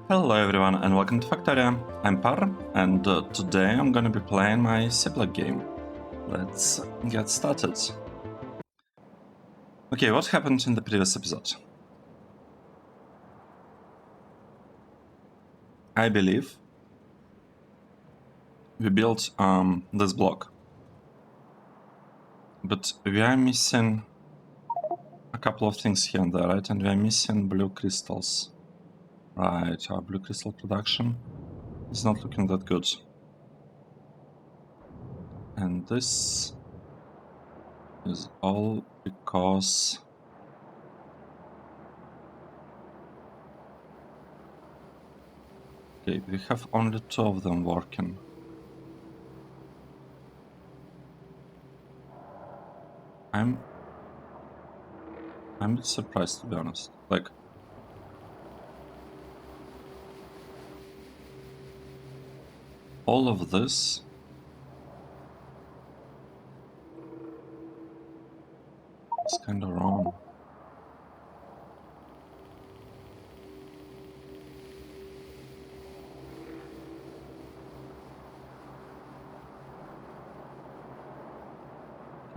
Hello everyone and welcome to Factorio. I'm Par and today I'm gonna be playing my Seablock game. Let's get started. Okay, what happened in the previous episode? I believe we built this block, but we are missing a couple of things here and there, right? And we are missing blue crystals. Right, our blue crystal production is not looking that good. And this is all because okay, we have only 2 of them working. I'm a bit surprised, to be honest. Like, all of this is kind of wrong.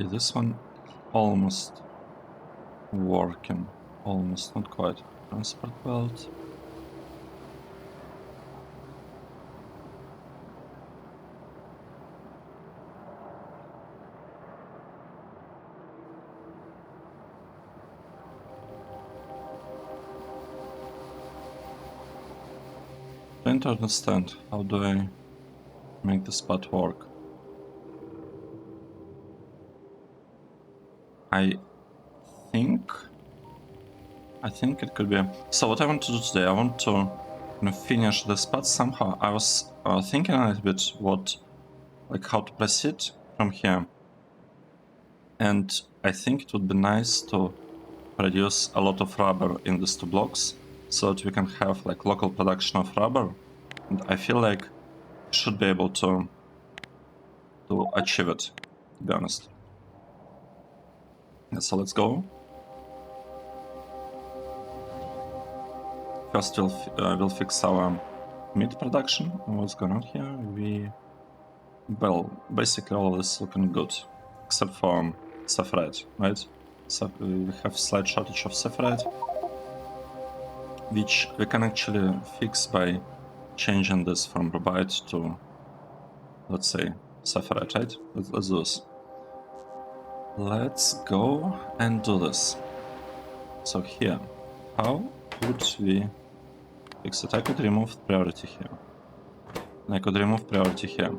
Okay, this one almost working. Almost, not quite. Transport belt. Trying to understand how do I make this part work. I think it could be. So what I want to do today, I want to finish this part somehow. I was thinking a little bit how to proceed from here, and I think it would be nice to produce a lot of rubber in these 2 blocks so that we can have like local production of rubber, and I feel like we should be able to achieve it, to be honest. Yeah, so let's go. First we'll fix our meat production. What's going on here? Well, basically all of this is looking good except for sapphirite, right? So we have slight shortage of sapphirite, which we can actually fix by changing this from rubite to, let's say, sapphirite, right? Let's do this. Let's go and do this. So here, how would we fix it? I could remove priority here. I could remove priority here.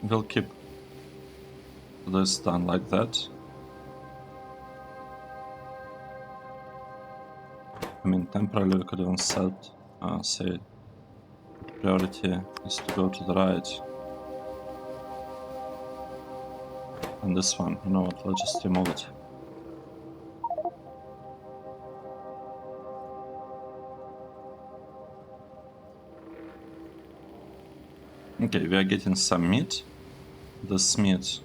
We'll keep this done like that. I mean, temporarily we could even set, say, priority is to go to the right. And this one, you know what, let's just remove it. Okay, we are getting some meat. This meat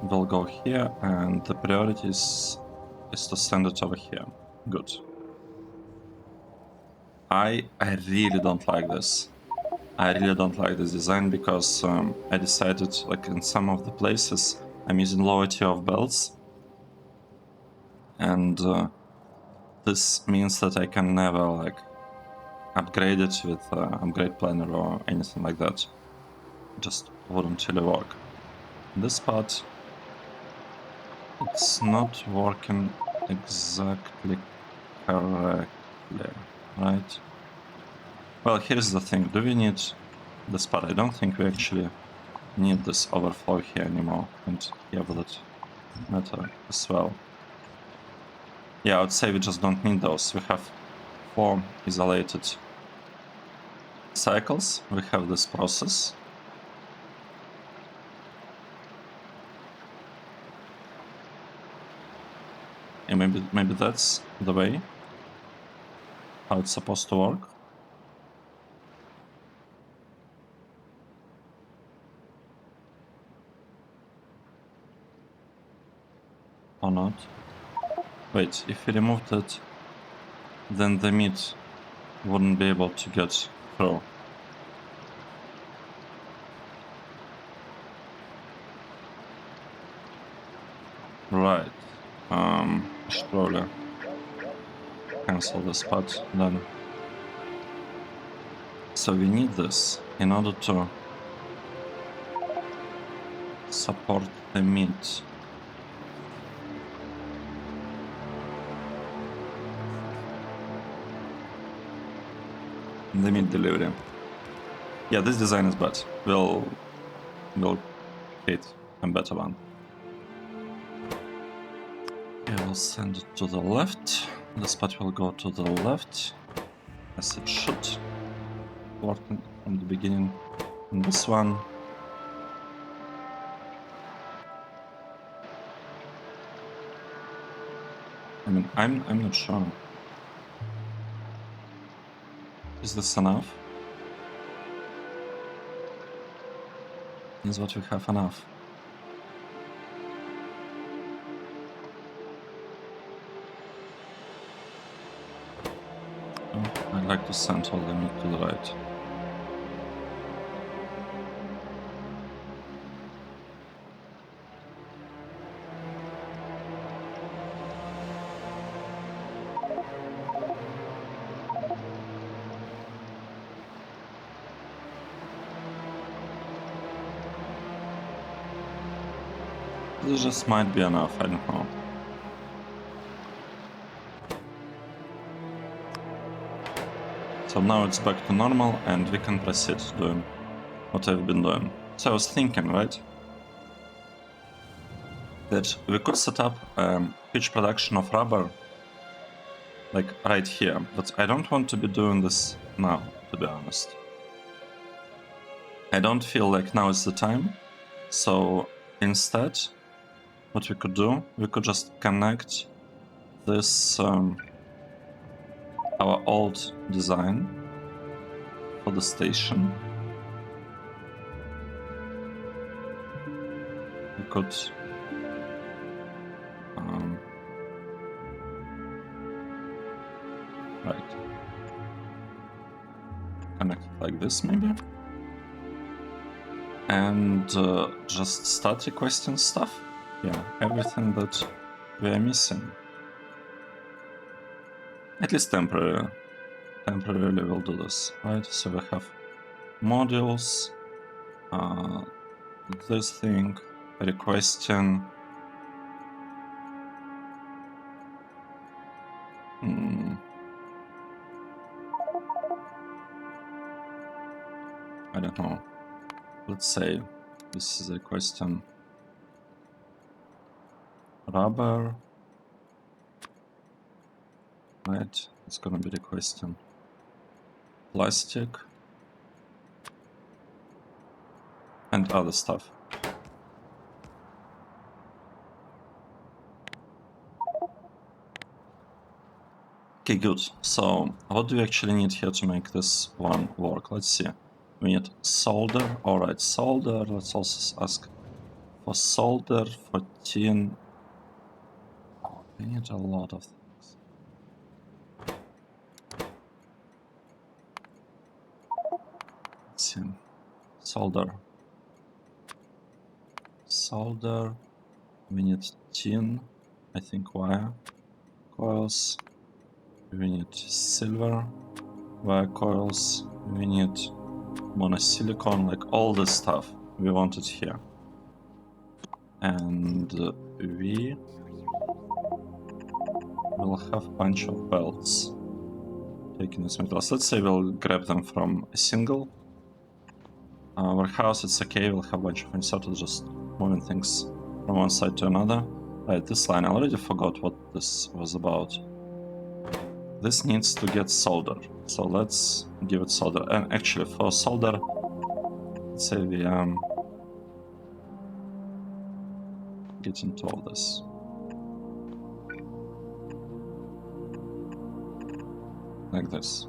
will go here, and the priority is to send it over here. Good. I really don't like this. I really don't like this design because I decided, like, in some of the places I'm using lower tier of belts, and this means that I can never like upgrade it with upgrade planner or anything like that. It just wouldn't really work. This part, it's not working exactly correctly, right? Well, here's the thing. Do we need this part? I don't think we actually need this overflow here anymore, and here will it matter as well. Yeah, I would say we just don't need those. We have 4 isolated cycles. We have this process. And maybe that's the way how it's supposed to work. Or not. Wait, if we removed it, then the meat wouldn't be able to get through. Right. I should probably cancel this part then. So we need this in order to support the meat. The meat delivery. Yeah, this design is bad. We'll create a better one. Okay, we'll send it to the left. This part will go to the left, as it should. Working from the beginning. And this one. I mean, I'm not sure. Is this enough? Is what we have enough? Oh, I'd like to send all the meat to the right. This just might be enough, I don't know. So now it's back to normal and we can proceed doing what I've been doing. So I was thinking, right, that we could set up huge production of rubber like right here, but I don't want to be doing this now, to be honest. I don't feel like now is the time, so instead what we could do, we could just connect this our old design for the station. We could right, connect it like this maybe, and just start requesting stuff. Yeah, everything that we are missing. At least temporarily we'll do this, right? So we have modules, this thing, requesting. I don't know. Let's say this is a question. Rubber. Right, it's gonna be the question. Plastic. And other stuff. Okay, good. So, what do we actually need here to make this one work? Let's see. We need solder. Alright, solder. Let's also ask for solder, for tin. Oh, we need a lot of things. Let's see. Solder. Solder. We need tin. I think wire. Coils. We need silver. Wire coils. We need monosilicon, like all this stuff we want it here. And we will have a bunch of belts taking these metals. Let's say we'll grab them from a single warehouse. It's okay, we'll have a bunch of inserted, just moving things from one side to another. Right, this line, I already forgot what this was about. This needs to get solder, so let's give it solder. And actually, for solder, let's say we get into all this. Like this.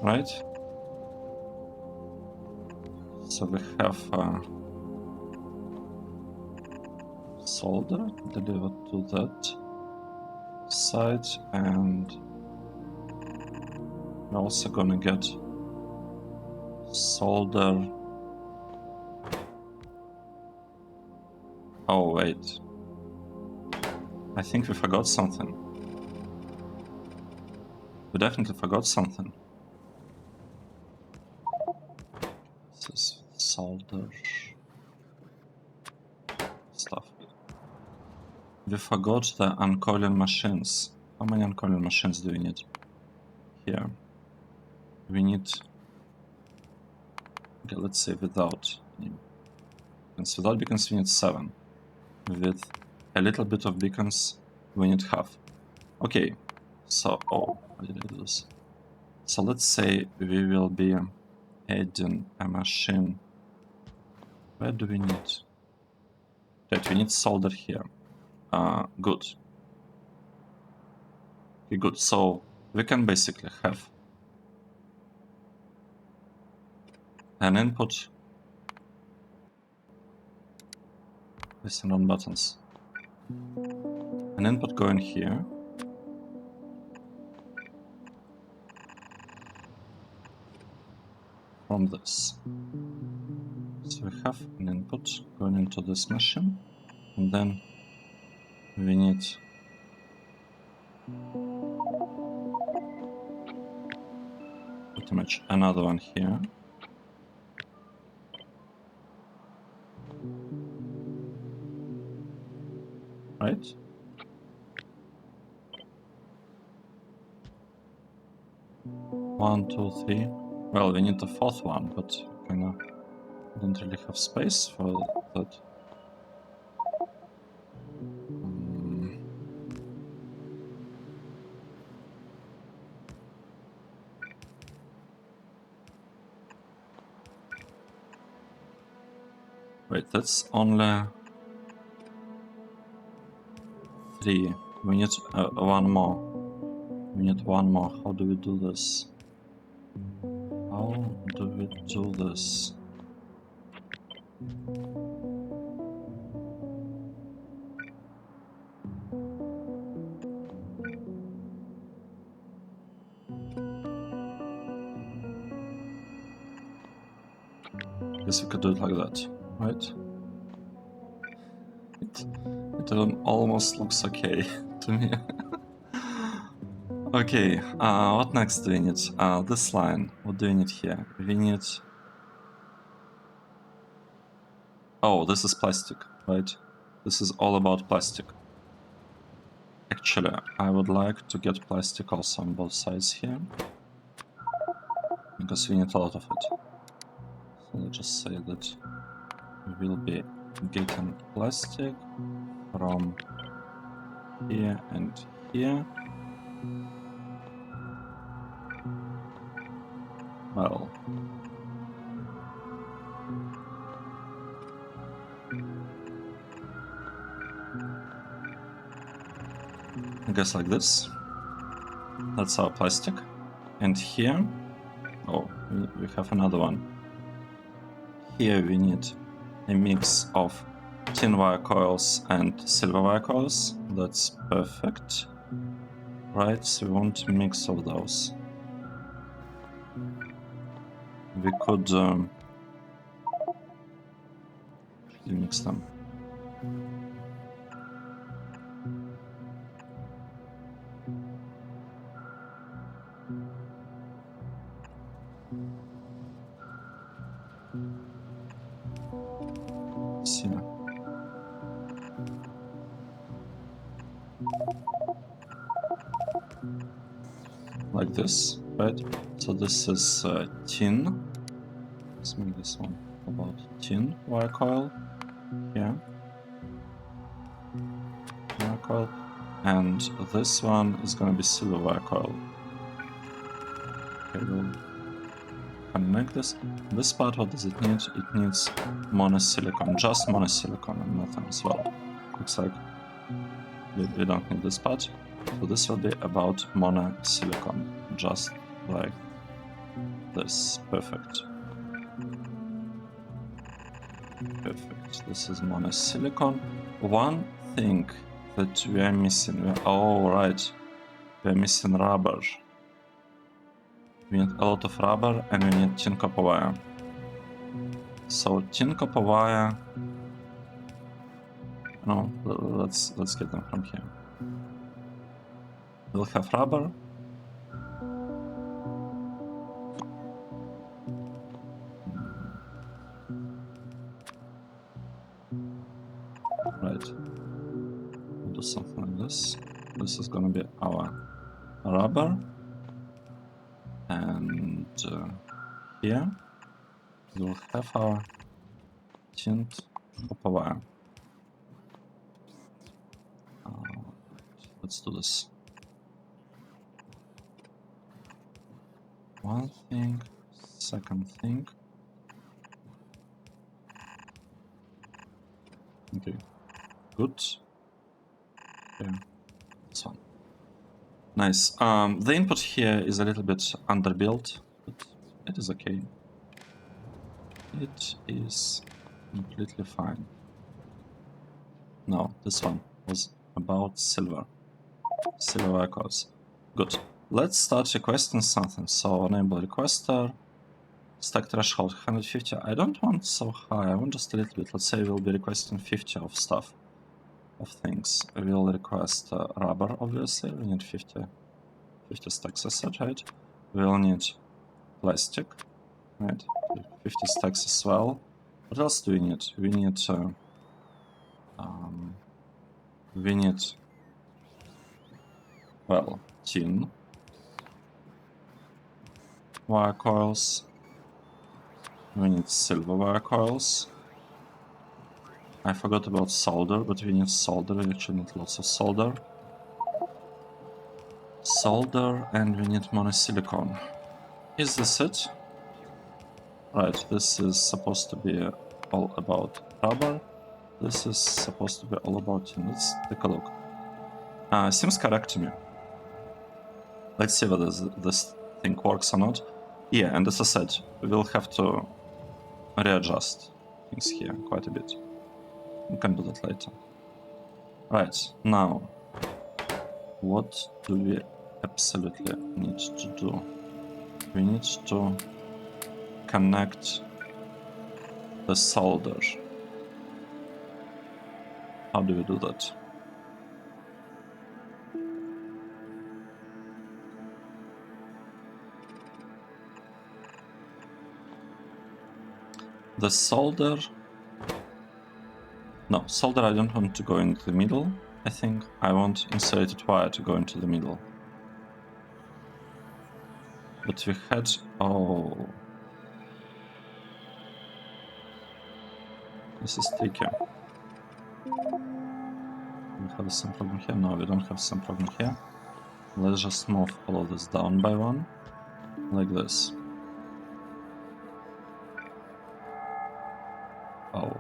Right? So we have solder delivered to that side, and we're also gonna get solder. Oh wait, I think we forgot something. We definitely forgot something. This is solder stuff. We forgot the uncoiling machines. How many uncoiling machines do we need? Here. We need, okay, let's say without beacons. Without beacons we need 7. With a little bit of beacons we need half. Okay, so, oh, why did I do this? So let's say we will be adding a machine. Where do we need? Right, we need solder here. Good. Okay, good. So we can basically have an input. Listen on buttons. An input going here. From this. So we have an input going into this machine, and then we need pretty much another one here. Right? One, two, three. Well, we need the 4th one, but kinda don't really have space for that. Wait, that's only 3. We need one more. We need one more. How do we do this? How do we do this? Guess we could do it like that, right? It almost looks okay to me. Okay, what next do we need? This line. What do we need here? We need... Oh, this is plastic, right? This is all about plastic. Actually, I would like to get plastic also on both sides here, because we need a lot of it. So let's just say that we will be getting plastic from here and here. Well, I guess like this. That's our plastic. And here, oh, we have another one. Here we need a mix of tin wire coils and silver wire coils. That's perfect. Right, so we want a mix of those. We could mix them. See. Like this, right? So this is tin. Let's make this one about tin wire coil. Yeah. Wire coil. And this one is gonna be silver wire coil. Okay, we'll connect this. This part, what does it need? It needs monosilicon, just monosilicon and nothing as well. Looks like we don't need this part. So this will be about monosilicon, just like this. Perfect. Perfect. This is monosilicon. one thing that we are missing. Oh, right. We are missing rubber. We need a lot of rubber and we need tin copper wire. So tin copper wire. No, let's get them from here. We'll have rubber. Right. We'll do something like this. This is gonna be our rubber. And here we'll have our tint copper wire. Let's do this. One thing, second thing. Okay, good. Okay, this one. Nice. The input here is a little bit underbuilt, but it is okay. It is completely fine. No, this one was about silver. Silver records. Good. Let's start requesting something. So enable requester. Stack threshold 150. I don't want so high. I want just a little bit. Let's say we'll be requesting 50 of stuff. Of things. We'll request rubber, obviously. We need 50 stacks as such, right? We'll need plastic, right? 50 stacks as well. What else do we need? We need well, tin wire coils. We need silver wire coils. I forgot about solder, but we need solder. We actually need lots of solder. Solder, and we need monosilicon. Is this it? Right, this is supposed to be all about rubber. This is supposed to be all about tin. Let's take a look. Seems correct to me. Let's see whether this thing works or not. Yeah, and as I said, we will have to readjust things here quite a bit. We can do that later. Right, now, what do we absolutely need to do? We need to connect the solder. How do we do that? The solder... No, solder I don't want to go into the middle. I think I want insulated wire to go into the middle. But we had... Oh... This is tricky. We have some problem here? No, we don't have some problem here. Let's just move all of this down by one. Like this. Oh.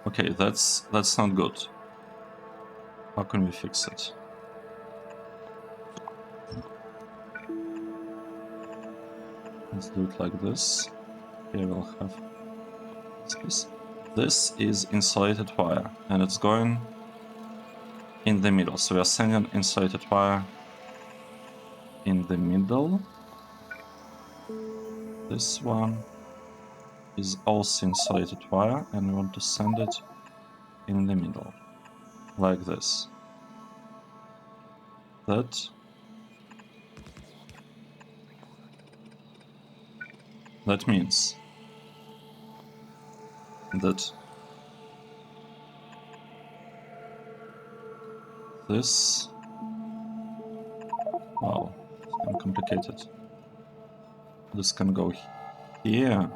Okay, that's not good. How can we fix it? Let's do it like this. Here we'll have this. This is insulated wire, and it's going in the middle. So we are sending insulated wire in the middle. This one is also insulated wire, and we want to send it in the middle, like this. That means that this... Wow, it's kind of complicated. This can go here.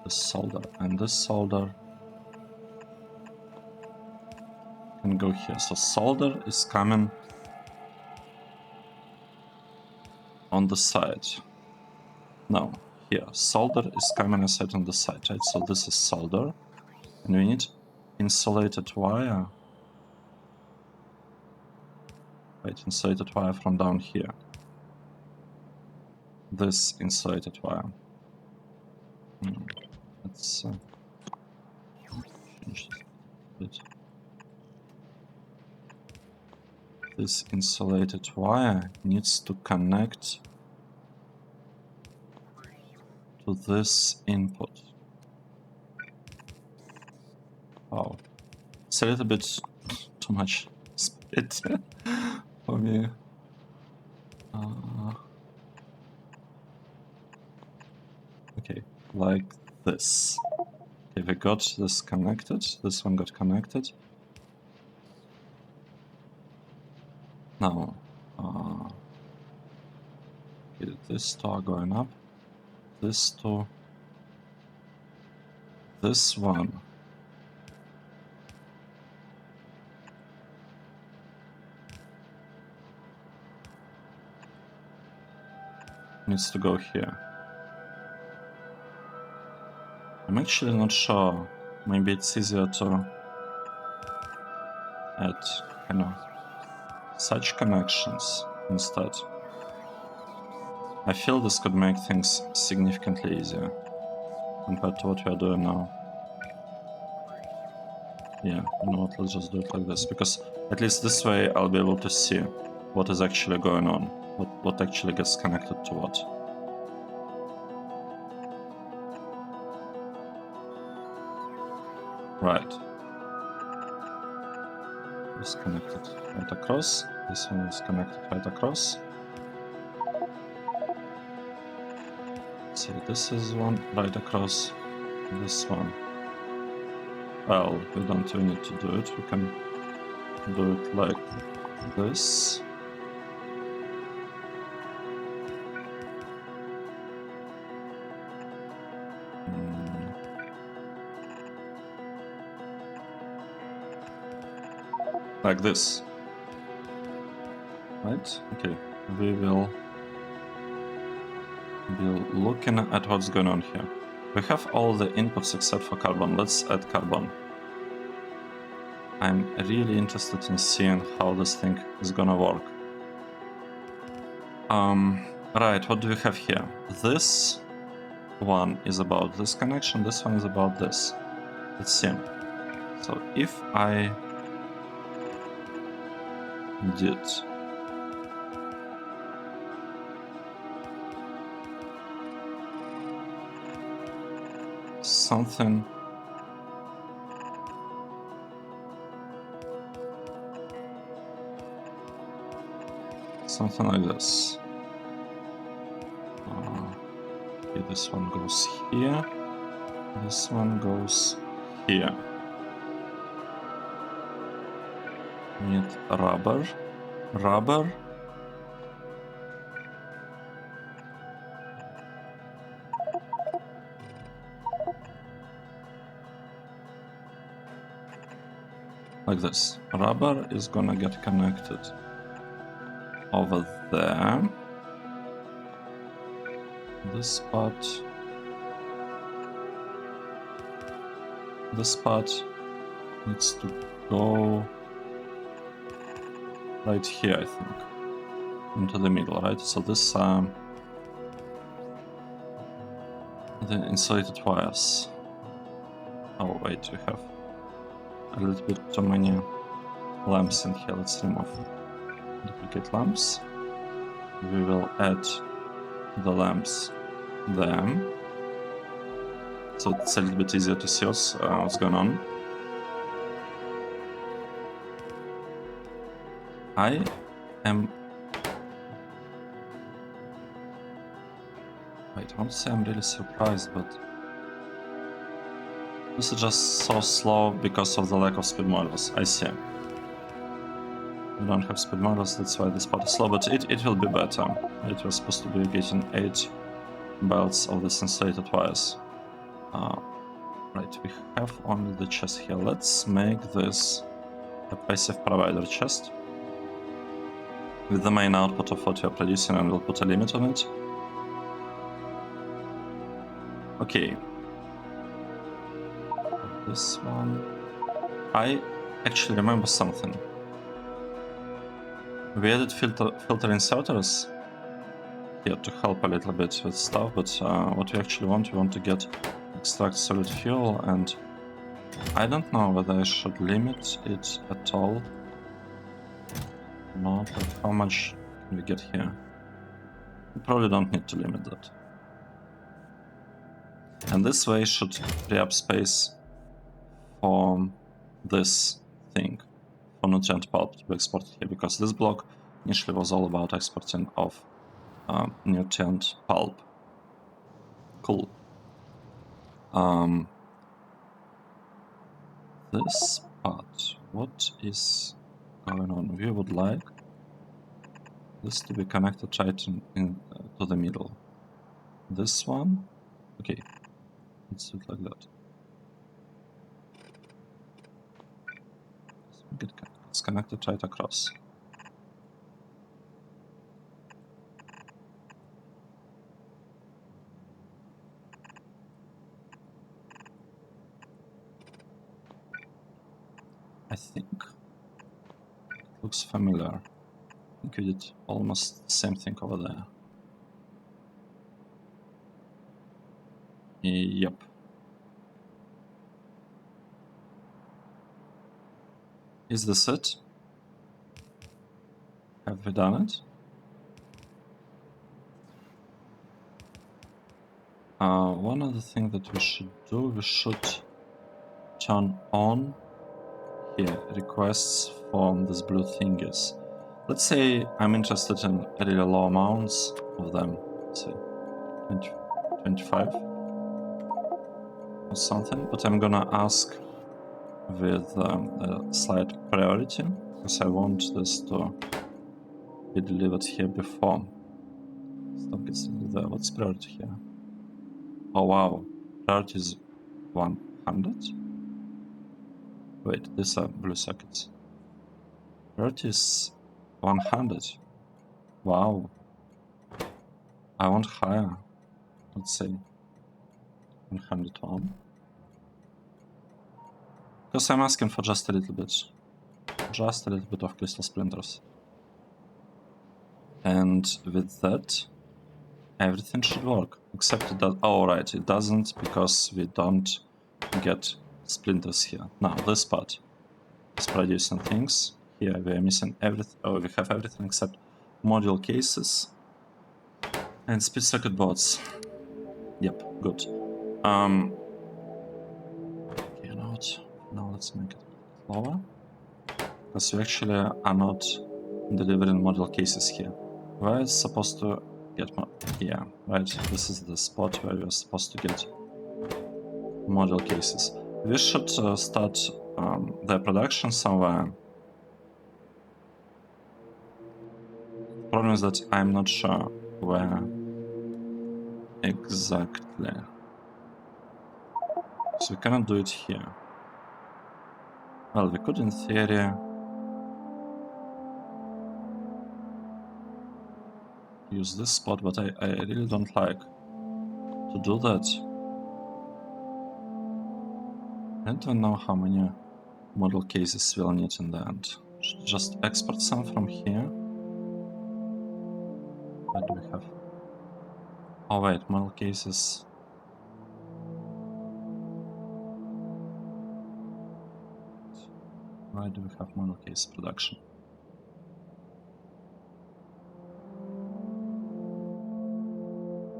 The solder, and this solder can go here. So solder is coming on the side. No, here. Solder is coming aside on the side, right? So this is solder, and we need insulated wire. Right, insulated wire from down here. this insulated wire. Let's change this a bit. This insulated wire needs to connect to this input. Wow, it's a little bit too much speed for me. Okay, like this. Okay, we got this connected. This one got connected. Now, this two are going up. This two. This one. Needs to go here. I'm actually not sure. Maybe it's easier to add, such connections instead. I feel this could make things significantly easier compared to what we are doing now. Yeah, you know what, let's just do it like this, because at least this way I'll be able to see what is actually going on, what actually gets connected to what. Right. This connected right across, this one is connected right across. So this is one right across, this one. Well, we don't even need to do it, we can do it like this. Like this. Right? Okay, we will be looking at what's going on here. We have all the inputs except for carbon. Let's add carbon. I'm really interested in seeing how this thing is gonna work. Right, what do we have here? This one is about this connection, this one is about this. Let's see. So if I did something like this. Okay, this one goes here. This one goes here. We need rubber. Rubber. Like this. Rubber is gonna get connected over there. This part needs to go right here, I think, into the middle, right? So this the insulated wires. Oh wait, we have a little bit too many lamps in here. Let's remove duplicate lamps. We will add the lamps there, so it's a little bit easier to see what's going on. I am... Wait, I won't say I'm really surprised, but this is just so slow because of the lack of speed models. I see. We don't have speed models, that's why this part is slow, but it will be better. It was supposed to be getting 8 belts of the insulated wires. Right, we have only the chest here. Let's make this a passive provider chest with the main output of what we are producing, and we'll put a limit on it. Okay. This one... I actually remember something. We added filter inserters here to help a little bit with stuff, but what we actually we want to get extract solid fuel, and I don't know whether I should limit it at all. Not like how much can we get here? We probably don't need to limit that. And this way should free up space for this thing, for nutrient pulp to be exported here, because this block initially was all about exporting of nutrient pulp. Cool. This part, what is going on? We would like this to be connected right to the middle. This one, okay, let's do it like that. It's connected right across. I think it looks familiar. I think we did almost the same thing over there. Yep. Is this it? Have we done it? One other thing that we should do, we should turn on here requests from these blue thingies. Let's say I'm interested in really low amounts of them, let's say 20, 25 or something, but I'm gonna ask with a slight priority, because I want this to be delivered here before stuff gets delivered there. What's priority here? Oh wow, priority is 100? Wait, these are blue sockets. Priority is 100. Wow. I want higher. Let's say 101. Because I'm asking for just a little bit. Just a little bit of crystal splinters. And with that, everything should work. Except that, oh right, it doesn't, because we don't get splinters here. Now, this part is producing things. Here we are missing everything. Oh, we have everything except module cases and speed socket boards. Yep, good. Okay, you know what? Now let's make it lower. Because we actually are not delivering module cases here. Where is supposed to get more? Yeah, right. This is the spot where we're supposed to get module cases. We should start the production somewhere. The problem is that I'm not sure where exactly. So we cannot do it here. Well, we could in theory use this spot, but I really don't like to do that. I don't know how many model cases we'll need in the end. Should just export some from here. What do we have? Oh wait, model cases. Why do we have model case production?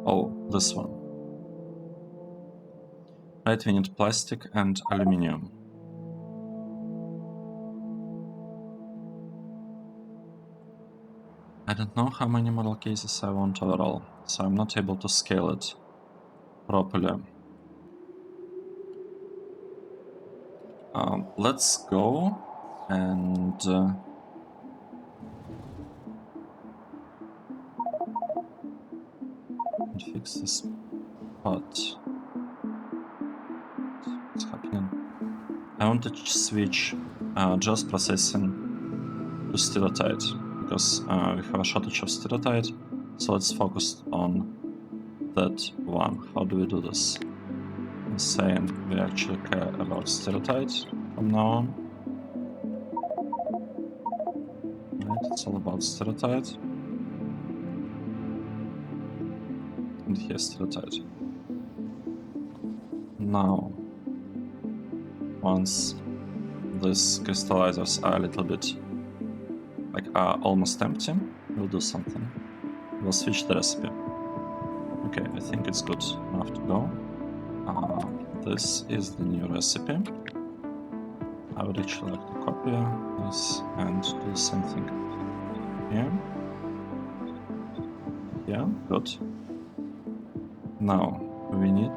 Oh, this one. Right, we need plastic and aluminium. I don't know how many model cases I want overall, so I'm not able to scale it properly. Let's go and fix this part. What's happening? I want to switch just processing to stereotype, because we have a shortage of stereotype, so let's focus on that one. How do we do this? I'm saying we actually care about stereotype from now on. Right, it's all about stereotype. and here stereotype. Now, once these crystallizers are a little bit like are almost empty, we'll do something. We'll switch the recipe. Okay, I think it's good enough to go. This is the new recipe. I would actually like to copy this and do the same thing here. Yeah, good. Now we need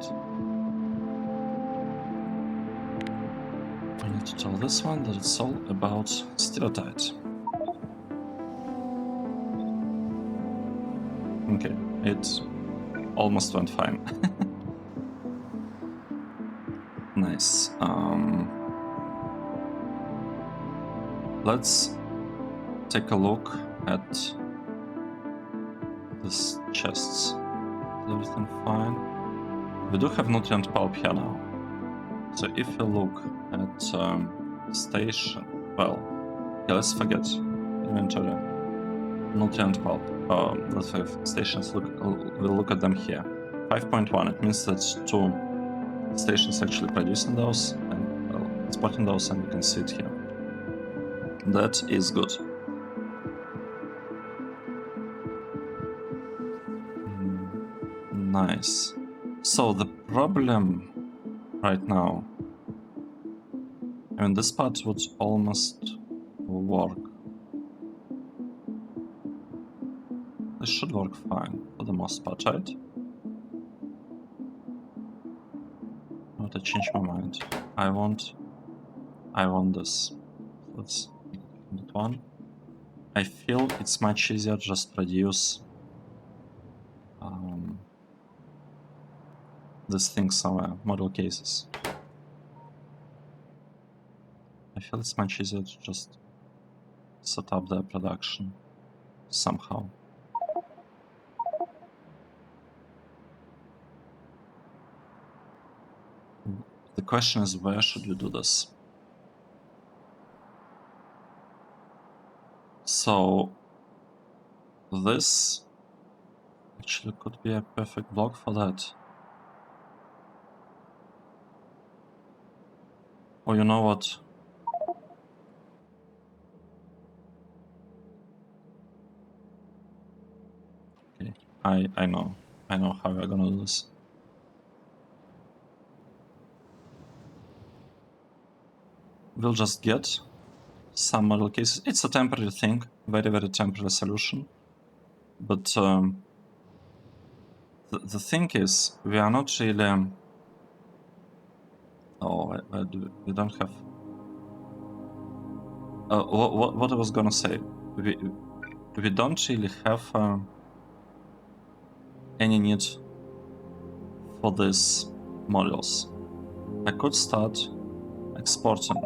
to tell this one that it's all about stereotype. Okay, it almost went fine. Nice. Let's take a look at these chests. Is everything fine? We do have nutrient pulp here now. So if you look at station, well, yeah, let's forget inventory. Nutrient pulp. Let's have stations. We'll look at them here. 5.1. It means that 2 stations actually producing those and well, exporting those, and you can see it here. That is good. Nice. So the problem right now, I mean, this part would almost work. This should work fine for the most part, right? But I changed my mind. I want this. Let's make it one. I feel it's much easier just produce this thing somewhere, model cases. I feel it's much easier to just set up their production somehow. The question is, where should we do this? So this actually could be a perfect block for that. Or you know what? Okay, I know how we're gonna do this. We'll just get some model cases. It's a temporary thing, very, very temporary solution. But the thing is, we are not really... Oh, we don't have... what I was gonna say, we don't really have any need for these models. I could start exporting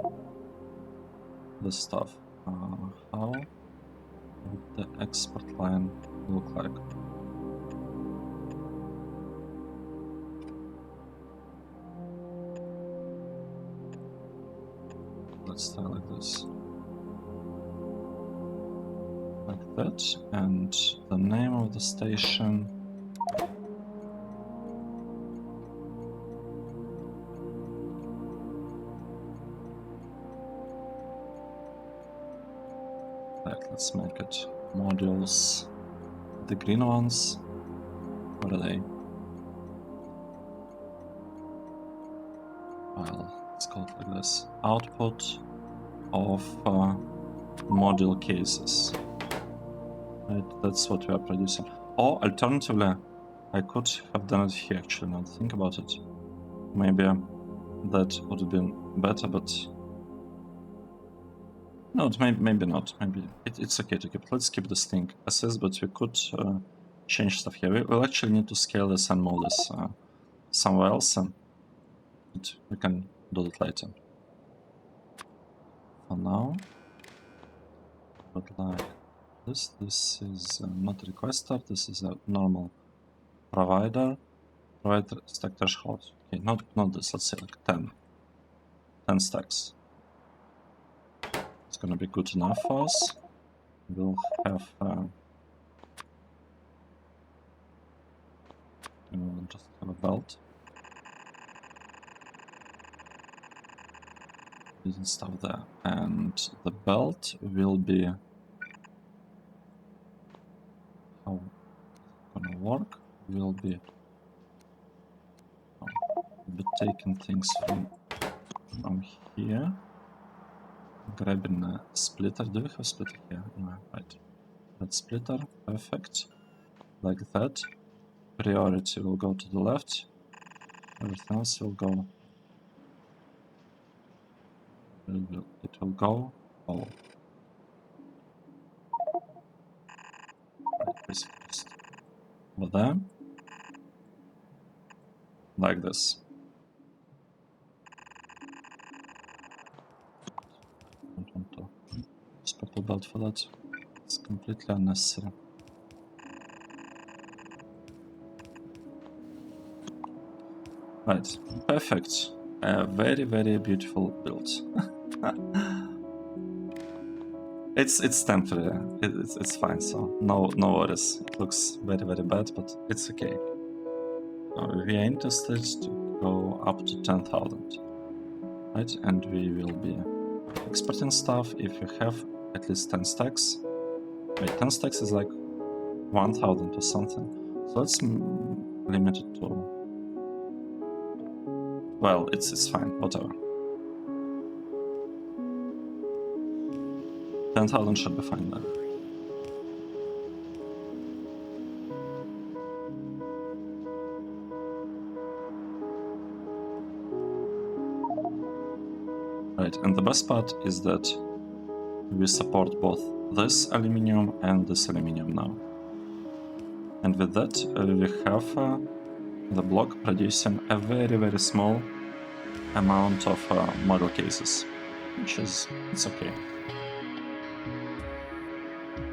this stuff. How would the export line look like? Let's try like this. Like that, and the name of the station. Let's make it modules. The green ones, what are they? Well, let's call it like this. Output of module cases. Right, that's what we are producing. Or alternatively, I could have done it here actually, now think about it. Maybe that would have been better, but no, maybe not. Maybe it's okay to keep. Let's keep this thing as is, but we could change stuff here. We'll actually need to scale this and move this somewhere else, and we can do it later. For now, but like this is not a requester. This is a normal provider. Provider stack threshold. Okay, not this. Let's say like 10 stacks. It's gonna be good enough for us. We'll have And we'll just have a belt. Using stuff there. And the belt will be how it's gonna work. Will be taking things from here, grabbing a splitter. Do we have splitter here? No, right. That splitter, perfect. Like that. Priority will go to the left. Everything else will go. It will go. Oh. Right, basically just over there. Like this. Don't want to use purple belt for that. It's completely unnecessary. Right, perfect. A very, very beautiful build. It's temporary. It's fine. So no worries. It looks very, very bad, but it's okay. We are interested to go up to 10,000, right? And we will be exporting stuff if we have at least 10 stacks. Wait, 10 stacks is like 1,000 or something. So let's limit it to. Well, it's fine. Whatever. 10,000 should be fine then. Right, and the best part is that we support both this aluminium and this aluminium now. And with that, we have the block producing a very, very small amount of model cases, which is, it's okay.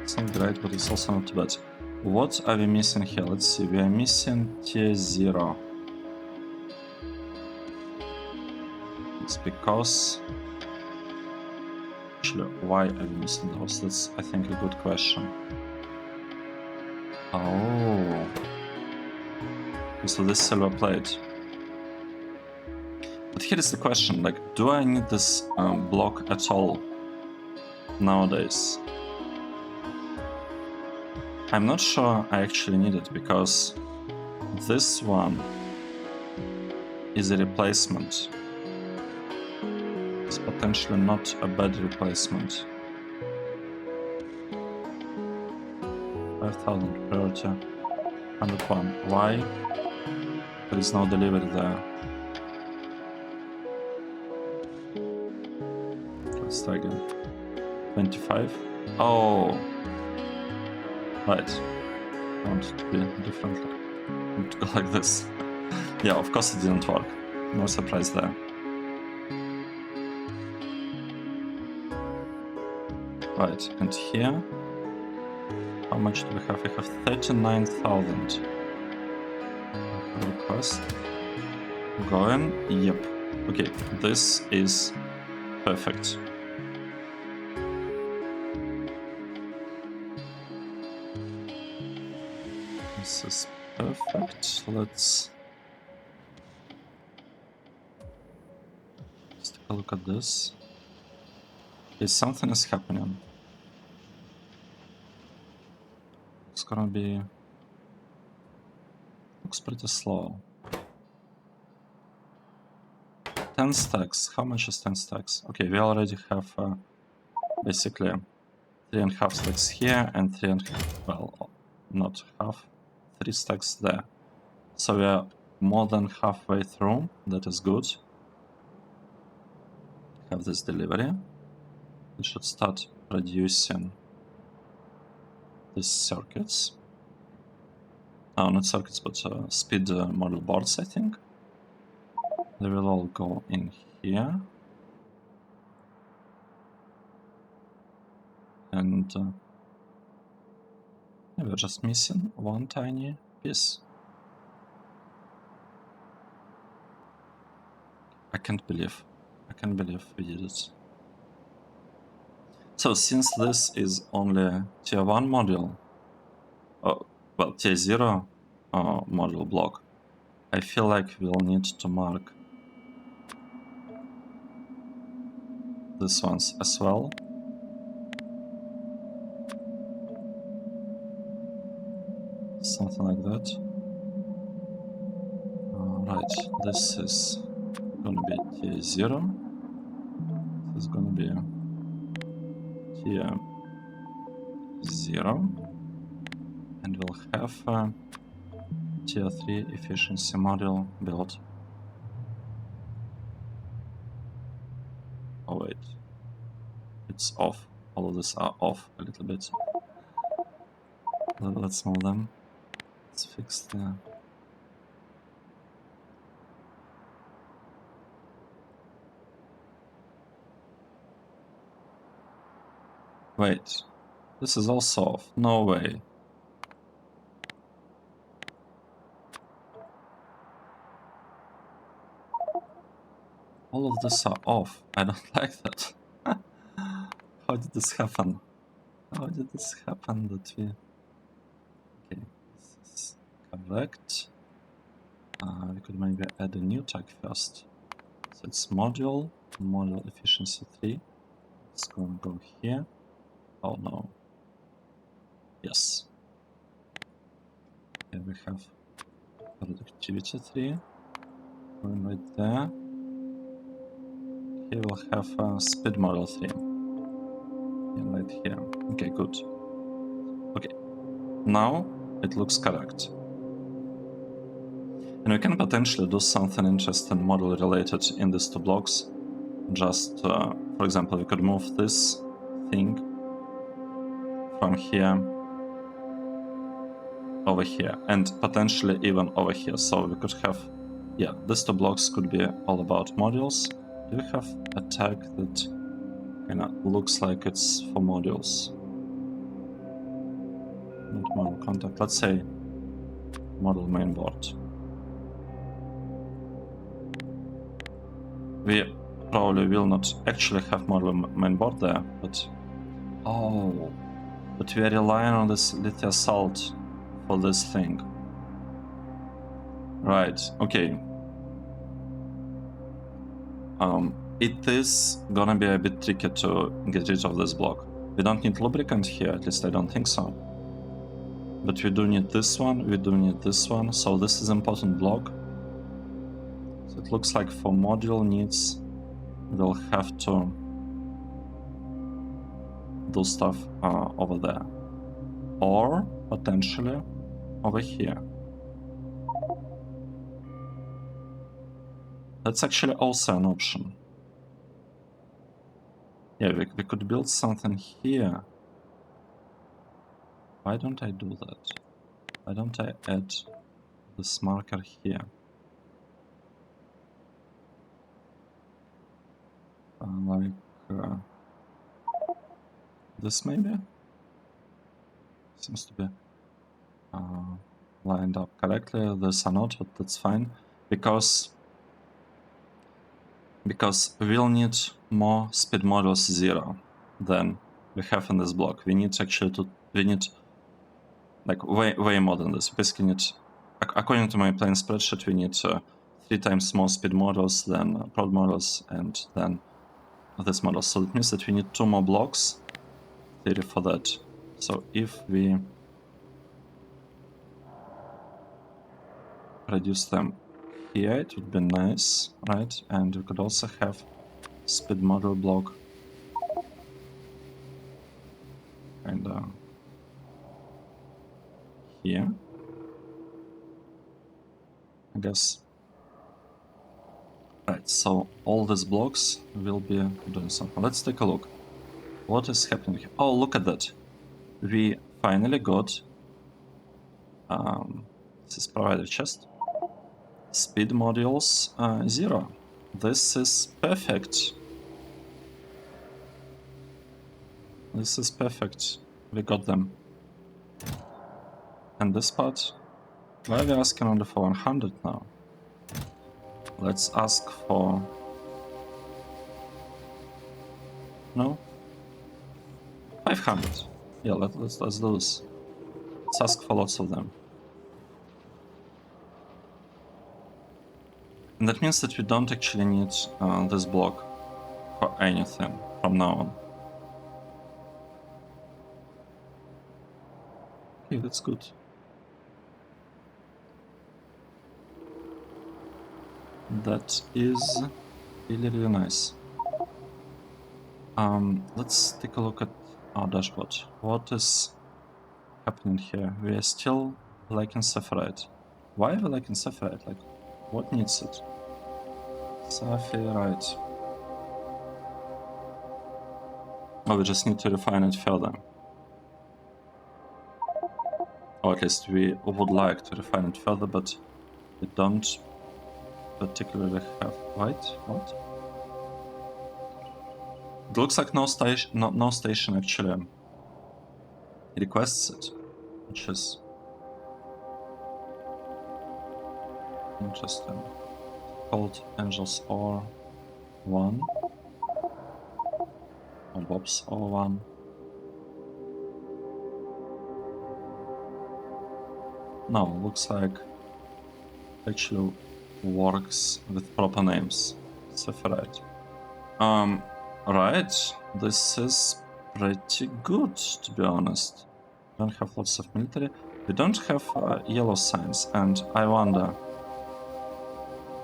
It's not great, but it's also not too bad. What are we missing here? Let's see, we are missing tier 0. It's because... Actually, why are we missing those? That's, I think, a good question. Oh. So this silver plate. But here is the question, like, do I need this block at all nowadays? I'm not sure I actually need it, because this one is a replacement. It's potentially not a bad replacement. 5,000 priority, 101. Why? There is no delivery there. Let's try again. 25. Oh! Right. I want it to be differently. I want to go like this. Yeah, of course it didn't work. No surprise there. Right, and here, how much do we have? We have 39,000. Request. Going, yep. Okay, this is perfect. This is perfect. Let's take a look at this. Okay, something is happening. It's gonna be... Looks pretty slow. 10 stacks. How much is 10 stacks? Okay, we already have basically 3.5 stacks here and 3.5, well, not half, 3 stacks there. So we are more than halfway through. That is good. Have this delivery. It should start producing these circuits. Oh, not circuits, but speed model boards, I think. They will all go in here. And we're just missing one tiny piece. I can't believe we did it. So since this is only tier 1 module, well, tier 0 module block, I feel like we'll need to mark these ones as well. Something like that. Right, this is gonna be tier 0. This is gonna be tier 0. And we'll have a tier 3 efficiency module built. Oh wait, it's off. All of these are off a little bit. Let's move them. Let's fix the... Wait, this is also off. No way. All of this are off. I don't like that. How did this happen? How did this happen that we... Okay, this is correct. We could maybe add a new tag first. So it's module efficiency 3. It's gonna go here. Oh no. Yes. Here we have productivity 3. Going right there. Here we'll have a speed model 3. And right here. Okay, good. Okay. Now it looks correct. And we can potentially do something interesting model related in these two blocks. Just, for example, we could move this thing from here over here, and potentially even over here. So we could have, yeah, these two blocks could be all about modules. Do we have a tag that kind of looks like it's for modules? Not model contact. Let's say model mainboard. We probably will not actually have model mainboard there, but oh, but we are relying on this lithium salt for this thing. Right, okay. It is gonna be a bit tricky to get rid of this block. We don't need lubricant here, at least I don't think so. But we do need this one, we do need this one, so this is important block. So it looks like for module needs, we'll have to do stuff over there. Or potentially over here. That's actually also an option. Yeah, we could build something here. Why don't I do that? Why don't I add this marker here? Like this maybe? Seems to be lined up correctly. This are not, but that's fine. Because we'll need more speed models 0 than we have in this block. We need actually to, we need like way more than this. We basically need, according to my plain spreadsheet, we need 3 times more speed models than prod models and then this model. So it means that we need 2 more blocks theory for that. So if we reduce them here, it would be nice, right? And we could also have speed model block and here, I guess. Right, so all these blocks will be doing something. Let's take a look. What is happening here? Oh, look at that. We finally got this is provider chest. Speed modules 0. This is perfect. This is perfect. We got them. And this part, why are we asking only for 100 now? Let's ask for... No? 500. Yeah, let's do this. Let's ask for lots of them. And that means that we don't actually need this block for anything from now on. Okay, that's good. That is really, really nice. Let's take a look at our dashboard. What is happening here? We are still lacking Sapphirite. Why are we lacking Sapphirite? Like, what needs it? Sapphirite. Oh, we just need to refine it further. Or at least we would like to refine it further, but we don't particularly have. Wait, what? It looks like no station actually requests it, which is interesting. Called Angels or 1 or Bob's or 1. No, looks like actually works with proper names. Sepharite. Right. This is pretty good, to be honest. Don't have lots of military. We don't have yellow signs, and I wonder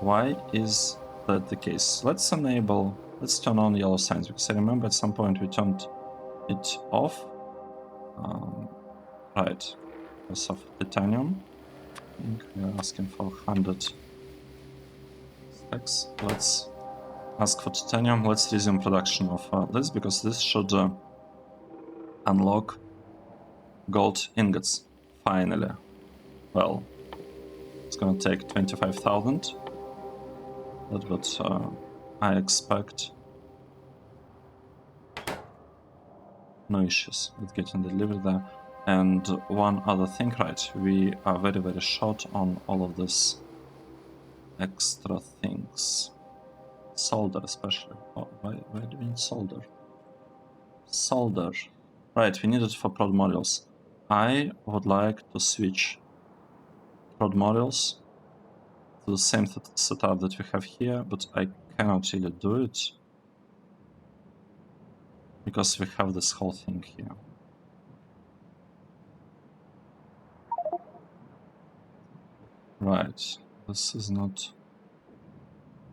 why is that the case. Let's turn on yellow signs, because I remember at some point we turned it off. Right, because of titanium. I think we are asking for 100 stacks. Let's ask for titanium. Let's resume production of this, because this should unlock gold ingots. Finally. Well, it's gonna take 25,000. That's what I expect. No issues with getting delivered there. And one other thing, right, we are very, very short on all of this extra things. Solder especially. Oh, why do we need solder? Solder. Right, we need it for prod modules. I would like to switch prod modules to the same setup that we have here, but I cannot really do it because we have this whole thing here. Right, this is not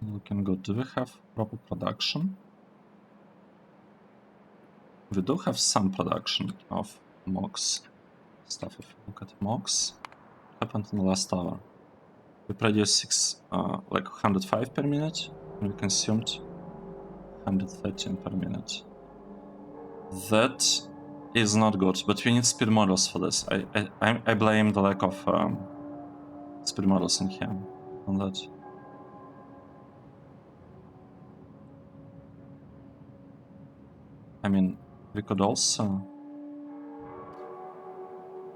looking good. Do we have proper production? We do have some production of MOX stuff. If you look at MOX, what happened in the last hour? We produced like 105 per minute, and we consumed 113 per minute. That is not good, but we need speed models for this. I blame the lack of speed models in here on that. I mean, we could also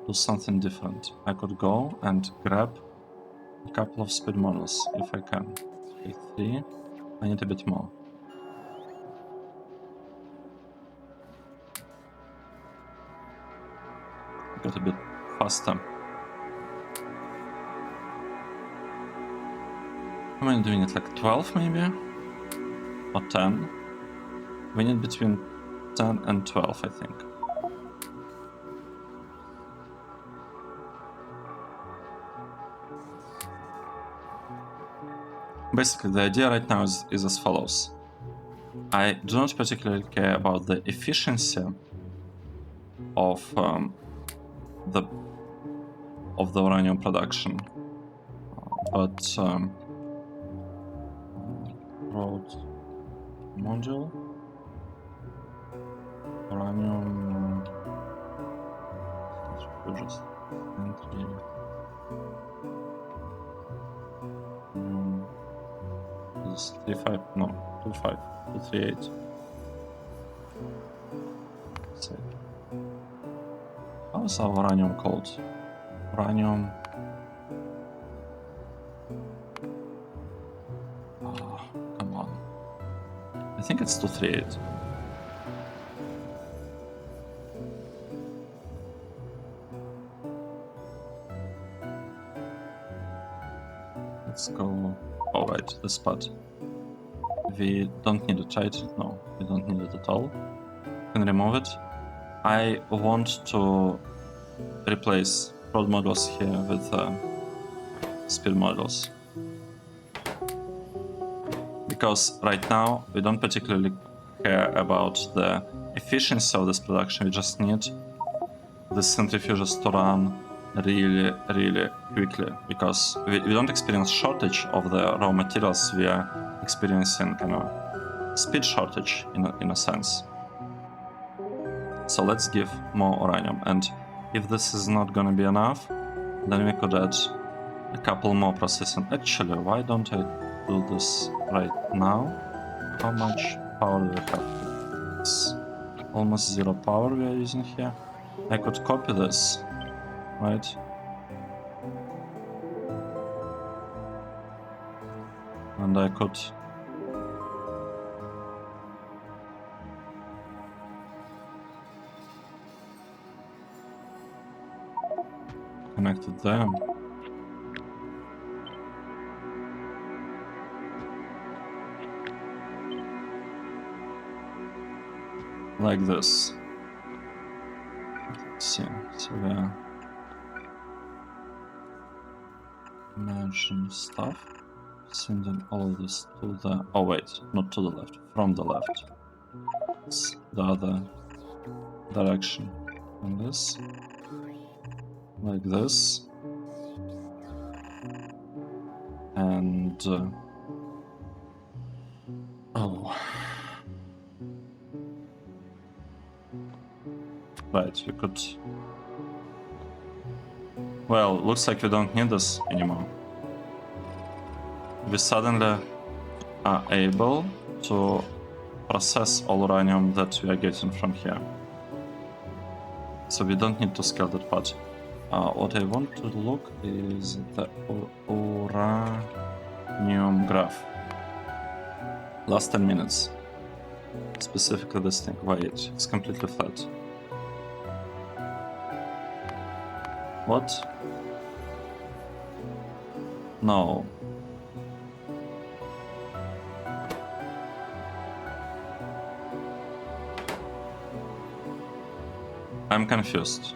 do something different. I could go and grab a couple of speed models if I can. Okay, 3. I need a bit more. Got a bit faster. How many doing it? Like 12 maybe? Or 10? We need between 10 and 12, I think. Basically, the idea right now is as follows. I do not particularly care about the efficiency of the uranium production, but road module uranium centrifuges entry is 35 no 25 238. So how's our uranium called? Uranium. Oh, come on. I think it's 238. Let's go Oh right, the spot. We don't need it, right? No, we don't need it at all. Can remove it. I want to replace prod models here with speed models. Because right now we don't particularly care about the efficiency of this production, we just need the centrifuges to run really quickly, because we don't experience shortage of the raw materials, we are experiencing speed shortage in a sense. So let's give more uranium, and if this is not gonna be enough, then we could add a couple more processing. Actually, why don't I do this right now? How much power do we have? It's almost 0 power we are using here. I could copy this, right? And I could connect it there. Like this. Let's see. So we are merging stuff. Sending all of this to the... Oh wait, not to the left. From the left. It's the other direction. And this. Like this. And... oh. Right, we could... Well, looks like we don't need this anymore. We suddenly are able to process all uranium that we are getting from here. So we don't need to scale that part. What I want to look is the uranium graph. Last 10 minutes. Specifically this thing. Wait, it's completely flat. What? No. I'm confused.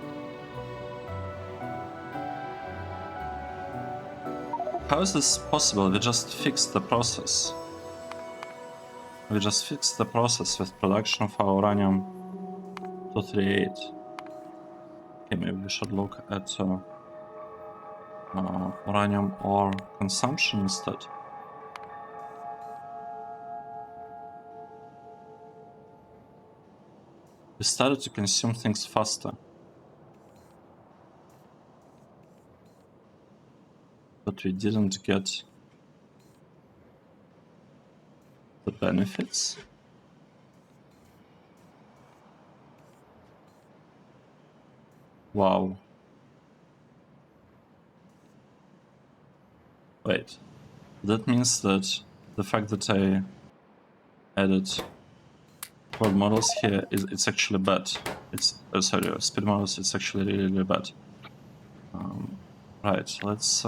How is this possible? We just fixed the process. We just fixed the process with production of our uranium 238. Okay, maybe we should look at uranium ore consumption instead. We started to consume things faster. But we didn't get the benefits. Wow. Wait. That means that the fact that I added world models here it's actually bad. It's sorry, speed models. It's actually really bad. Right. Let's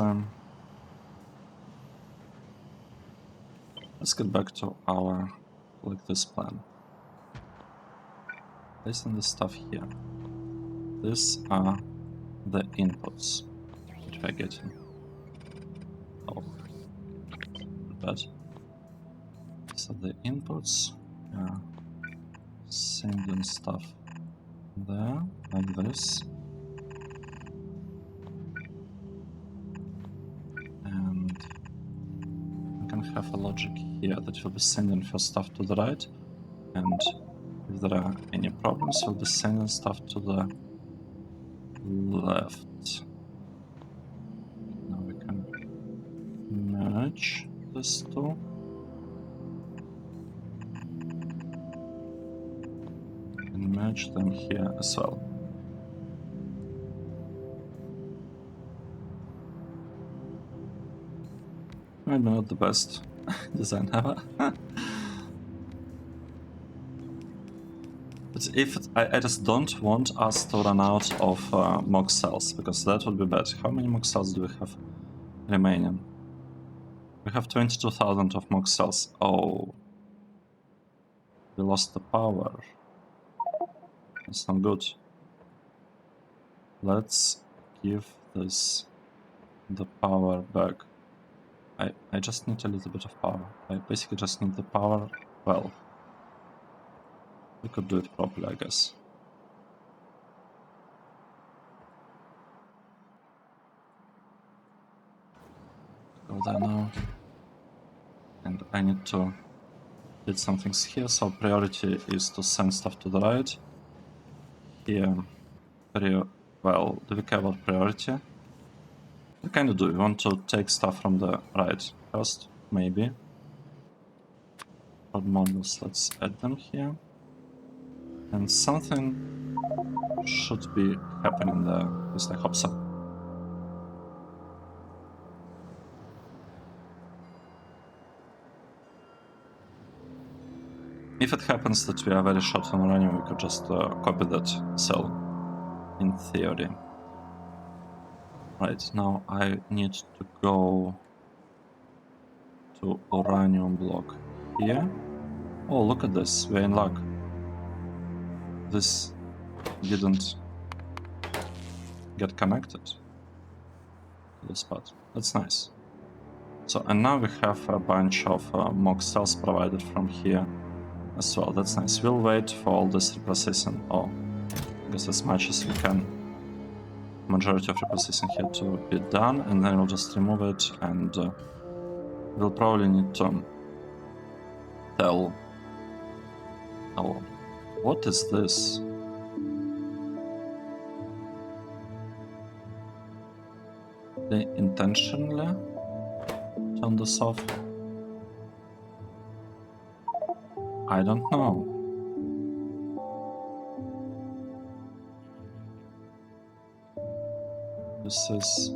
get back to our this plan. Placing the stuff here. These are the inputs that we're getting. Oh, bad. So the inputs. Yeah. Sending stuff there, like this. And we can have a logic here that will be sending first stuff to the right, and if there are any problems, we'll be sending stuff to the left. Now we can merge these two. And merge them here as well. Maybe not the best design ever. But if I just don't want us to run out of MOG cells, because that would be bad. How many MOG cells do we have remaining? We have 22,000 of mock cells. Oh, we lost the power. That's not good. Let's give this the power back. I just need a little bit of power. I basically just need the power. Well, we could do it properly, I guess. Go there now. And I need to did some things here, so priority is to send stuff to the right. Here, well, do we care about priority? We kinda do. We want to take stuff from the right first, maybe. For modules, let's add them here. And something should be happening there, at least I hope so. If it happens that we are very short on uranium, we could just copy that cell, in theory. Right, now I need to go to uranium block here. Oh, look at this, we're in luck. This didn't get connected to the spot. That's nice. So, and now we have a bunch of mock cells provided from here as well. That's nice. We'll wait for all this reprocessing. Oh, I guess as much as we can. Majority of reprocessing here to be done, and then we'll just remove it, and we'll probably need to tell. Oh, what is this? They intentionally turn this off? I don't know. This is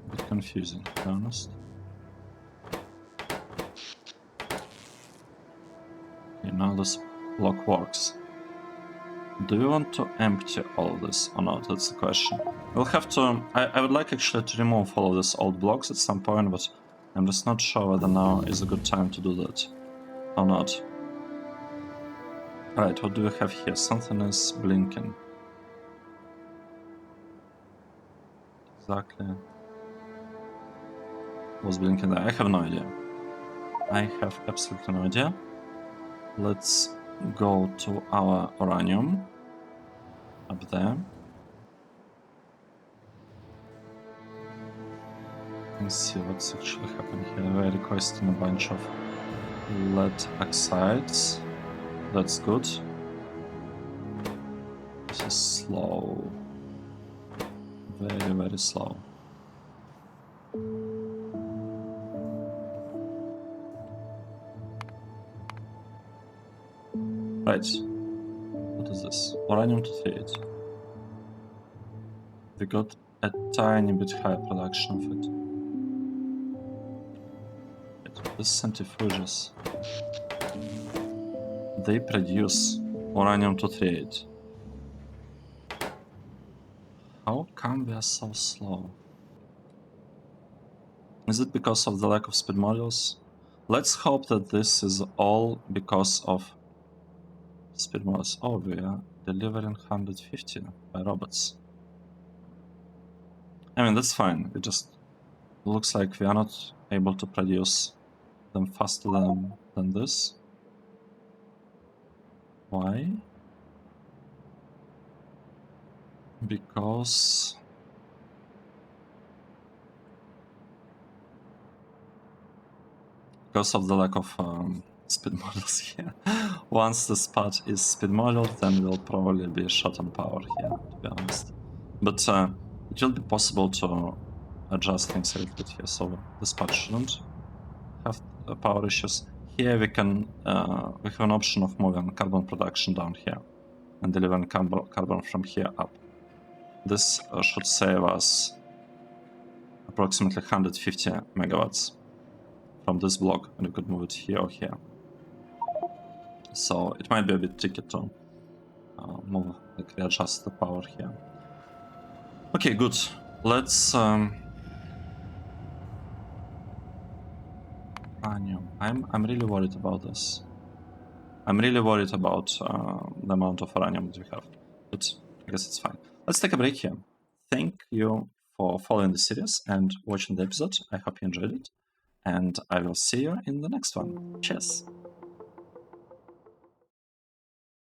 a bit confusing, to be honest. Okay, now this block works. Do we want to empty all of this or not? That's the question. We'll have to... I would like actually to remove all of these old blocks at some point, but I'm just not sure whether now is a good time to do that or not. Alright, what do we have here? Something is blinking. Exactly. What's blinking there? I have no idea. I have absolutely no idea. Let's go to our uranium up there and see what's actually happening here. We're requesting a bunch of lead oxides. That's good. This is slow. Very, very slow. Right. What is this? Uranium to 38. We got a tiny bit higher production of it. Right. These centrifuges, they produce uranium to 38. How come we are so slow? Is it because of the lack of speed modules? Let's hope that this is all because of speed modules. Oh, we are delivering 150 by robots. I mean, that's fine. It just looks like we are not able to produce them faster than this. Why? Because of the lack of speed models here. Once the spot is speed model, then we'll probably be short on power here, to be honest. But it will be possible to adjust things a little bit here, so the spot shouldn't have power issues. Here we can we have an option of moving carbon production down here and delivering carbon from here up. This should save us approximately 150 megawatts from this block, and we could move it here or here. So it might be a bit tricky to move, like readjust the power here. Okay, good. Let's uranium. I'm really worried about this. I'm really worried about the amount of uranium that we have, but I guess it's fine. Let's take a break here. Thank you for following the series and watching the episode. I hope you enjoyed it, and I will see you in the next one. Cheers!